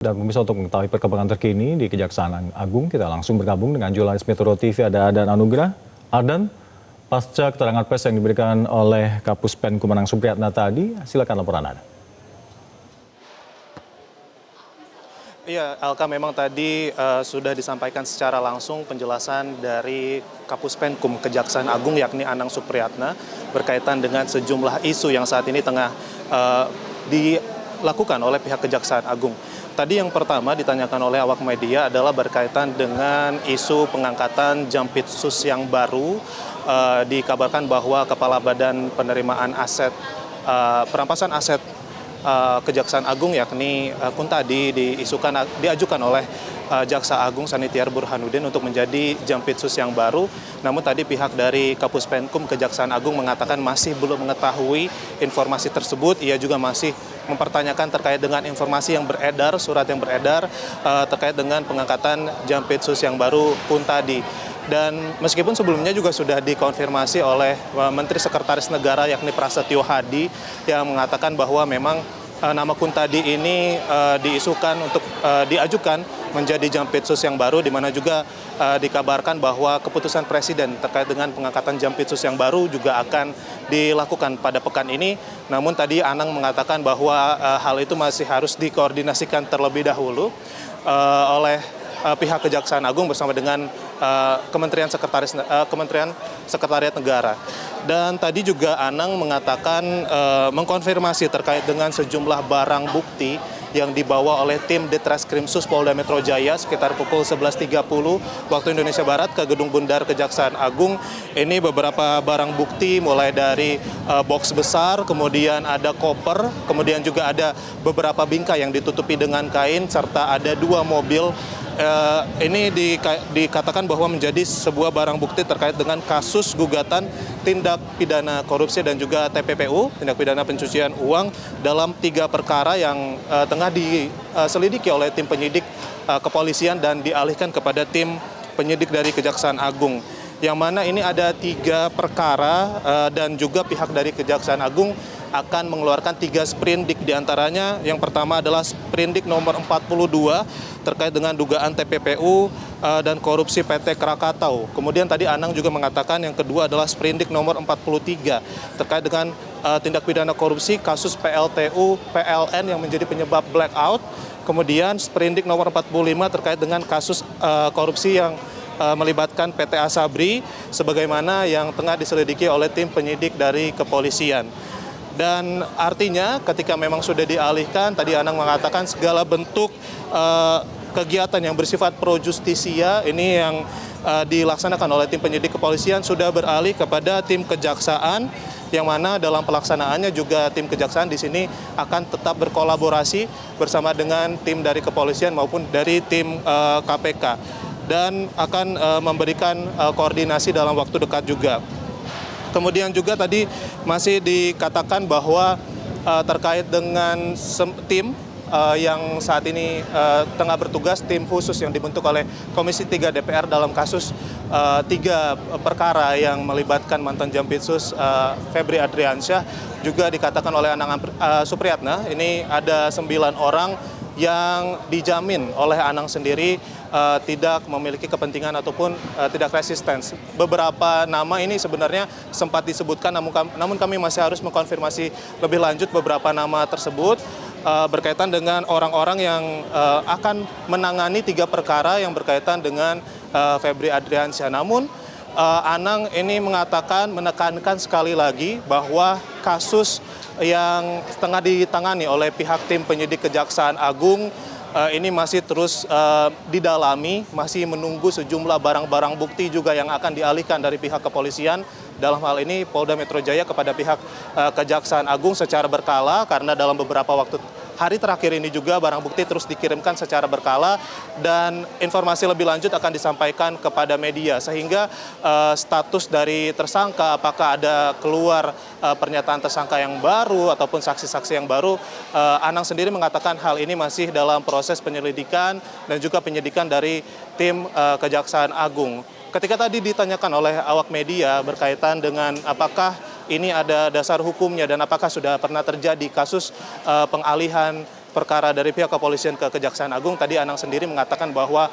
Dan pemirsa, untuk mengetahui perkembangan terkini di Kejaksaan Agung, kita langsung bergabung dengan jurnalis Metro TV, ada Ardan Anugrah. Ardan, pasca keterangan pers yang diberikan oleh Kapus Penkum Anang Supriyatna tadi, silakan laporan Anda. Iya, Alka, memang tadi sudah disampaikan secara langsung penjelasan dari Kapus Penkum Kejaksaan Agung yakni Anang Supriyatna berkaitan dengan sejumlah isu yang saat ini tengah dilakukan oleh pihak Kejaksaan Agung. Tadi yang pertama ditanyakan oleh awak media adalah berkaitan dengan isu pengangkatan Jampitsus yang baru. Dikabarkan bahwa Kepala Badan Penerimaan Aset Perampasan Aset Kejaksaan Agung yakni Kuntadi diajukan oleh Jaksa Agung Sanitiar Burhanuddin untuk menjadi Jampitsus yang baru. Namun tadi pihak dari Kapus Penkum Kejaksaan Agung mengatakan masih belum mengetahui informasi tersebut. Ia juga masih mempertanyakan terkait dengan informasi yang beredar, surat yang beredar terkait dengan pengangkatan Jampitsus yang baru Kuntadi. Dan meskipun sebelumnya juga sudah dikonfirmasi oleh Menteri Sekretaris Negara yakni Prasetyo Hadi yang mengatakan bahwa memang nama Kuntadi ini diisukan untuk diajukan menjadi Jampitsus yang baru, di mana juga dikabarkan bahwa keputusan Presiden terkait dengan pengangkatan Jampitsus yang baru juga akan dilakukan pada pekan ini. Namun tadi Anang mengatakan bahwa hal itu masih harus dikoordinasikan terlebih dahulu oleh pihak Kejaksaan Agung bersama dengan Kementerian Sekretariat Negara. Dan tadi juga Anang mengatakan mengkonfirmasi terkait dengan sejumlah barang bukti yang dibawa oleh tim Ditreskrimsus Polda Metro Jaya sekitar pukul 11.30 waktu Indonesia Barat ke Gedung Bundar Kejaksaan Agung. Ini beberapa barang bukti mulai dari box besar, kemudian ada koper, kemudian juga ada beberapa bingkai yang ditutupi dengan kain, serta ada 2 mobil. Ini dikatakan bahwa menjadi sebuah barang bukti terkait dengan kasus gugatan tindak pidana korupsi dan juga TPPU, tindak pidana pencucian uang, dalam 3 perkara yang tengah diselidiki oleh tim penyidik kepolisian dan dialihkan kepada tim penyidik dari Kejaksaan Agung. Yang mana ini ada 3 perkara dan juga pihak dari Kejaksaan Agung akan mengeluarkan 3 sprindik, diantaranya yang pertama adalah sprindik nomor 42 terkait dengan dugaan TPPU dan korupsi PT Krakatau. Kemudian tadi Anang juga mengatakan yang kedua adalah sprindik nomor 43 terkait dengan tindak pidana korupsi kasus PLTU PLN yang menjadi penyebab blackout. Kemudian sprindik nomor 45 terkait dengan kasus korupsi yang melibatkan PT Asabri sebagaimana yang tengah diselidiki oleh tim penyidik dari kepolisian. Dan artinya ketika memang sudah dialihkan, tadi Anang mengatakan segala bentuk kegiatan yang bersifat pro justisia ini yang dilaksanakan oleh tim penyidik kepolisian sudah beralih kepada tim kejaksaan, yang mana dalam pelaksanaannya juga tim kejaksaan di sini akan tetap berkolaborasi bersama dengan tim dari kepolisian maupun dari tim KPK dan akan memberikan koordinasi dalam waktu dekat juga. Kemudian juga tadi masih dikatakan bahwa terkait dengan tim yang saat ini tengah bertugas, tim khusus yang dibentuk oleh Komisi 3 DPR dalam kasus 3 perkara yang melibatkan mantan Jampitsus Febri Adriansyah, juga dikatakan oleh Anang Supriyatna ini ada 9 orang yang dijamin oleh Anang sendiri tidak memiliki kepentingan ataupun tidak resisten. Beberapa nama ini sebenarnya sempat disebutkan, namun kami masih harus mengkonfirmasi lebih lanjut beberapa nama tersebut berkaitan dengan orang-orang yang akan menangani 3 perkara yang berkaitan dengan Febri Adriansyah. Namun Anang ini menekankan sekali lagi bahwa kasus yang tengah ditangani oleh pihak tim penyidik Kejaksaan Agung ini masih terus didalami, masih menunggu sejumlah barang-barang bukti juga yang akan dialihkan dari pihak kepolisian, dalam hal ini Polda Metro Jaya, kepada pihak Kejaksaan Agung secara berkala, karena dalam beberapa hari terakhir ini juga barang bukti terus dikirimkan secara berkala dan informasi lebih lanjut akan disampaikan kepada media, sehingga status dari tersangka, apakah ada keluar pernyataan tersangka yang baru ataupun saksi-saksi yang baru, Anang sendiri mengatakan hal ini masih dalam proses penyelidikan dan juga penyidikan dari tim Kejaksaan Agung. Ketika tadi ditanyakan oleh awak media berkaitan dengan apakah ini ada dasar hukumnya dan apakah sudah pernah terjadi kasus pengalihan perkara dari pihak kepolisian ke Kejaksaan Agung, tadi Anang sendiri mengatakan bahwa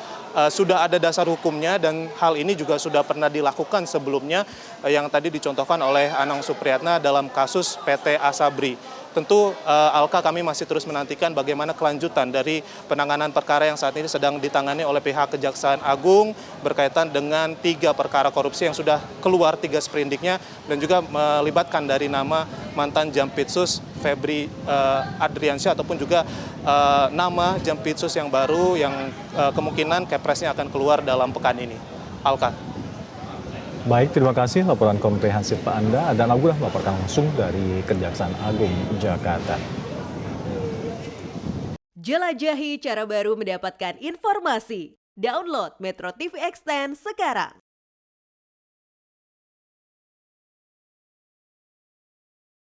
sudah ada dasar hukumnya dan hal ini juga sudah pernah dilakukan sebelumnya yang tadi dicontohkan oleh Anang Supriyatna dalam kasus PT Asabri. Tentu Alka, kami masih terus menantikan bagaimana kelanjutan dari penanganan perkara yang saat ini sedang ditangani oleh pihak Kejaksaan Agung berkaitan dengan 3 perkara korupsi yang sudah keluar 3 sprindiknya dan juga melibatkan dari nama mantan Jampitsus Febri Adriansyah ataupun juga nama Jampitsus yang baru yang kemungkinan kepresnya akan keluar dalam pekan ini. Alka. Baik, terima kasih laporan komprehensif Anda. Dan Anugrah melaporkan langsung dari Kejaksaan Agung Jakarta. Jelajahi cara baru mendapatkan informasi. Download Metro TV Extend sekarang.